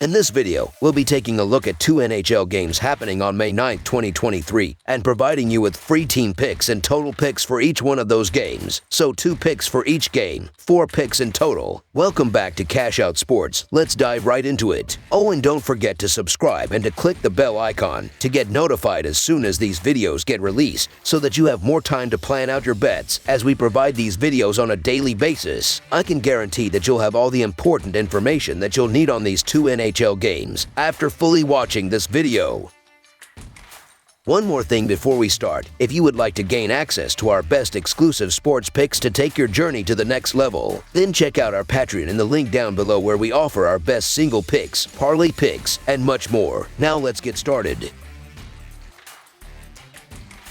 In this video, we'll be taking a look at two NHL games happening on May 9, 2023, and providing you with free team picks and total picks for each one of those games. So 2 picks for each game, 4 picks in total. Welcome back to Cash Out Sports. Let's dive right into it. Oh, and don't forget to subscribe and to click the bell icon to get notified as soon as these videos get released, so that you have more time to plan out your bets as we provide these videos on a daily basis. I can guarantee that you'll have all the important information that you'll need on these two NHL games after fully watching this video. One more thing before we start. If you would like to gain access to our best exclusive sports picks to take your journey to the next level, then check out our Patreon in the link down below, where we offer our best single picks, parlay picks, and much more. Now let's get started.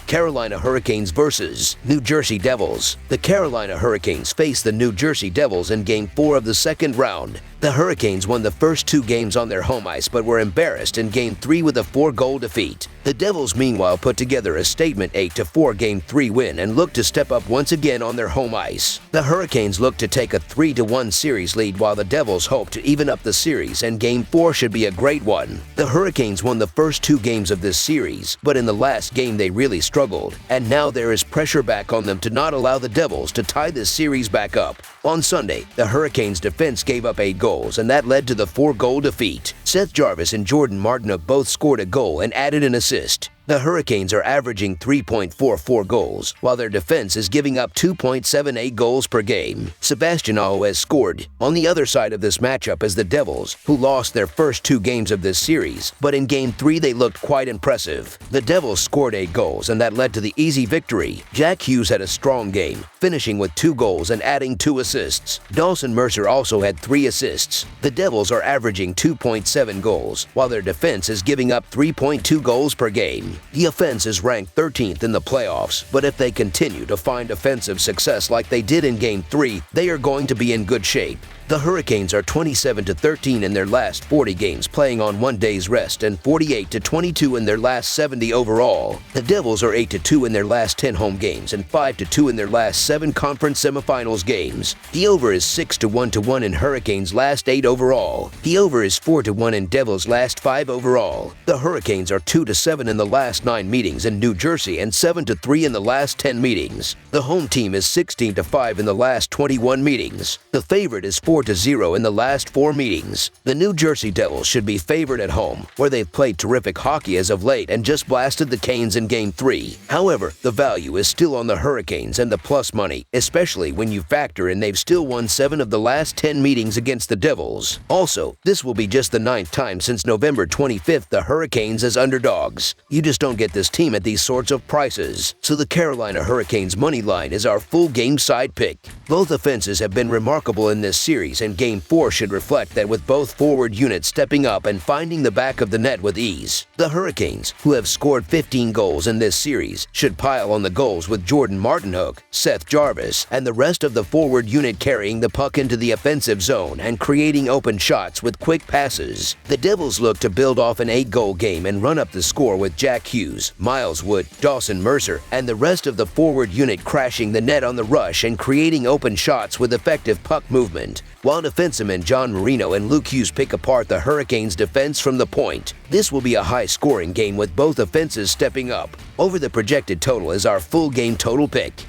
Carolina Hurricanes versus New Jersey Devils. The Carolina Hurricanes face the New Jersey Devils in Game 4 of the second round. The Hurricanes won the first 2 games on their home ice, but were embarrassed in Game 3 with a 4-goal defeat. The Devils, meanwhile, put together a statement 8-4 Game 3 win and look to step up once again on their home ice. The Hurricanes look to take a 3-1 series lead, while the Devils hope to even up the series, and Game 4 should be a great one. The Hurricanes won the first 2 games of this series, but in the last game they really struggled, and now there is pressure back on them to not allow the Devils to tie this series back up. On Sunday, the Hurricanes' defense gave up 8 goals, and that led to the 4-goal defeat. Seth Jarvis and Jordan Martinook both scored a goal and added an assist. The Hurricanes are averaging 3.44 goals, while their defense is giving up 2.78 goals per game. Sebastian Aho has scored. On the other side of this matchup is the Devils, who lost their first 2 games of this series, but in Game 3 they looked quite impressive. The Devils scored 8 goals, and that led to the easy victory. Jack Hughes had a strong game, finishing with 2 goals and adding 2 assists. Dawson Mercer also had 3 assists. The Devils are averaging 2.7 goals, while their defense is giving up 3.2 goals per game. The offense is ranked 13th in the playoffs, but if they continue to find offensive success like they did in Game 3, they are going to be in good shape. The Hurricanes are 27-13 in their last 40 games, playing on 1 day's rest, and 48-22 in their last 70 overall. The Devils are 8-2 in their last 10 home games and 5-2 in their last 7 conference semifinals games. The over is 6-1 in Hurricanes' last 8 overall. The over is 4-1 in Devils' last 5 overall. The Hurricanes are 2-7 in the last 9 meetings in New Jersey and 7-3 in the last 10 meetings. The home team is 16-5 in the last 21 meetings. The favorite is 4-0 in the last 4 meetings. The New Jersey Devils should be favored at home, where they've played terrific hockey as of late and just blasted the Canes in Game 3. However, the value is still on the Hurricanes and the plus money, especially when you factor in they've still won 7 of the last 10 meetings against the Devils. Also, this will be just the 9th time since November 25th the Hurricanes as underdogs. You just don't get this team at these sorts of prices. So the Carolina Hurricanes money line is our full game side pick. Both offenses have been remarkable in this series, and Game 4 should reflect that, with both forward units stepping up and finding the back of the net with ease. The Hurricanes, who have scored 15 goals in this series, should pile on the goals, with Jordan Martinook, Seth Jarvis, and the rest of the forward unit carrying the puck into the offensive zone and creating open shots with quick passes. The Devils look to build off an 8-goal game and run up the score, with Jack Hughes, Miles Wood, Dawson Mercer, and the rest of the forward unit crashing the net on the rush and creating open shots with effective puck movement, while defensemen John Marino and Luke Hughes pick apart the Hurricanes' defense from the point. This will be a high-scoring game, with both offenses stepping up. Over the projected total is our full game total pick.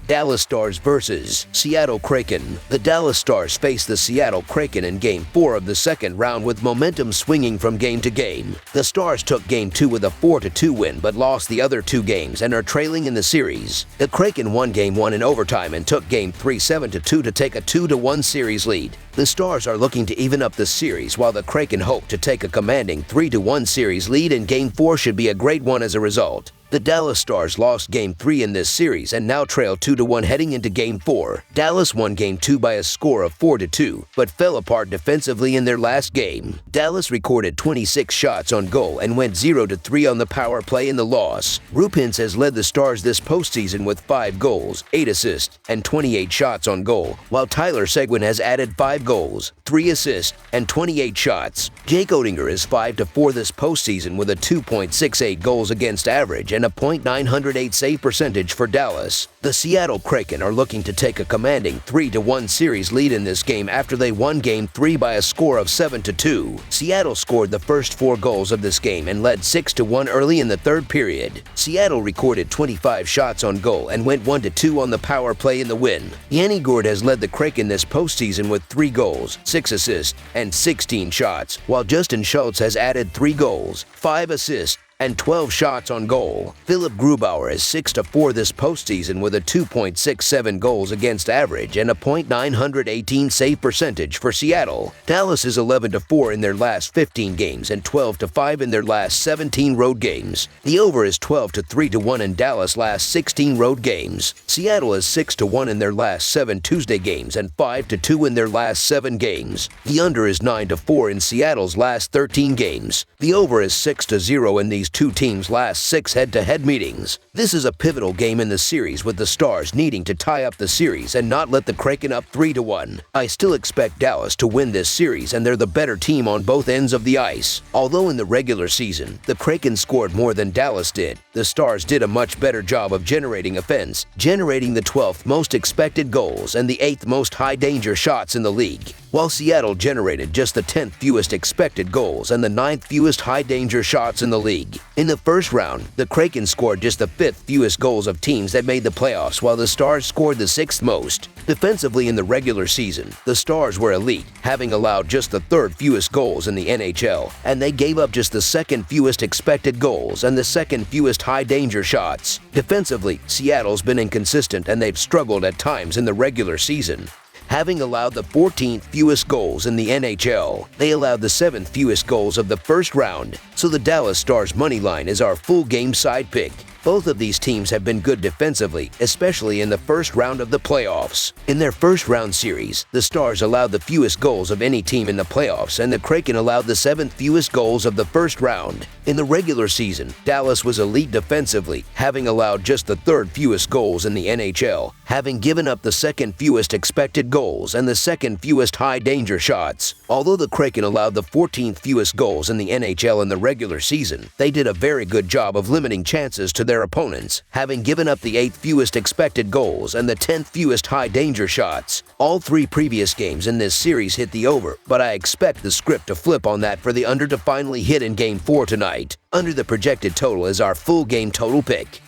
Dallas Stars versus Seattle Kraken. The Dallas Stars face the Seattle Kraken in Game 4 of the second round, with momentum swinging from game to game. The Stars took Game 2 with a 4-2 win, but lost the other 2 games and are trailing in the series. The Kraken won Game 1 in overtime and took Game 3 7-2 to take a 2-1 series lead. The Stars are looking to even up the series, while the Kraken hope to take a commanding 3-1 series lead, and Game 4 should be a great one as a result. The Dallas Stars lost Game 3 in this series and now trail 2-1 heading into Game 4. Dallas won Game 2 by a score of 4-2, but fell apart defensively in their last game. Dallas recorded 26 shots on goal and went 0-3 on the power play in the loss. Rupins has led the Stars this postseason with 5 goals, 8 assists, and 28 shots on goal, while Tyler Seguin has added 5 goals, 3 assists, and 28 shots. Jake Oettinger is 5-4 this postseason with a 2.68 goals against average and and a .908 save percentage for Dallas. The Seattle Kraken are looking to take a commanding 3-1 series lead in this game after they won Game 3 by a score of 7-2. Seattle scored the first 4 goals of this game and led 6-1 early in the third period. Seattle recorded 25 shots on goal and went 1-2 on the power play in the win. Yanni Gourde has led the Kraken this postseason with 3 goals, 6 assists, and 16 shots, while Justin Schultz has added 3 goals, 5 assists, and 12 shots on goal. Philip Grubauer is 6-4 this postseason with a 2.67 goals against average and a .918 save percentage for Seattle. Dallas is 11-4 in their last 15 games and 12-5 in their last 17 road games. The over is 12-3-1 in Dallas' last 16 road games. Seattle is 6-1 in their last 7 Tuesday games and 5-2 in their last 7 games. The under is 9-4 in Seattle's last 13 games. The over is 6-0 in these 2 teams' last 6 head-to-head meetings. This is a pivotal game in the series with the Stars needing to tie up the series and not let the Kraken up 3-1. I still expect Dallas to win this series and they're the better team on both ends of the ice. Although in the regular season, the Kraken scored more than Dallas did, the Stars did a much better job of generating offense, generating the 12th most expected goals and the 8th most high-danger shots in the league, while Seattle generated just the 10th fewest expected goals and the 9th fewest high-danger shots in the league. In the first round, the Kraken scored just the 5th fewest goals of teams that made the playoffs, while the Stars scored the 6th most. Defensively in the regular season, the Stars were elite, having allowed just the 3rd fewest goals in the NHL, and they gave up just the 2nd fewest expected goals and the 2nd fewest high-danger shots. Defensively, Seattle's been inconsistent and they've struggled at times in the regular season, having allowed the 14th fewest goals in the NHL. They allowed the 7th fewest goals of the first round, so the Dallas Stars money line is our full game side pick. Both of these teams have been good defensively, especially in the first round of the playoffs. In their first round series, the Stars allowed the fewest goals of any team in the playoffs, and the Kraken allowed the 7th fewest goals of the first round. In the regular season, Dallas was elite defensively, having allowed just the 3rd fewest goals in the NHL, having given up the 2nd fewest expected goals and the 2nd fewest high-danger shots. Although the Kraken allowed the 14th fewest goals in the NHL in the regular season, they did a very good job of limiting chances to their opponents, having given up the 8th fewest expected goals and the 10th fewest high-danger shots. All 3 previous games in this series hit the over, but I expect the script to flip on that for the under to finally hit in Game 4 tonight. Under the projected total is our full game total pick.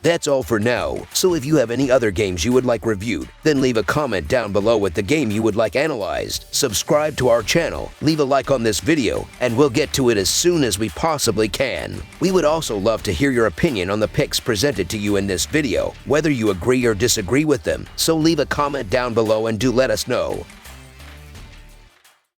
That's all for now, so if you have any other games you would like reviewed, then leave a comment down below with the game you would like analyzed. Subscribe to our channel, leave a like on this video, and we'll get to it as soon as we possibly can. We would also love to hear your opinion on the picks presented to you in this video, whether you agree or disagree with them, so leave a comment down below and do let us know.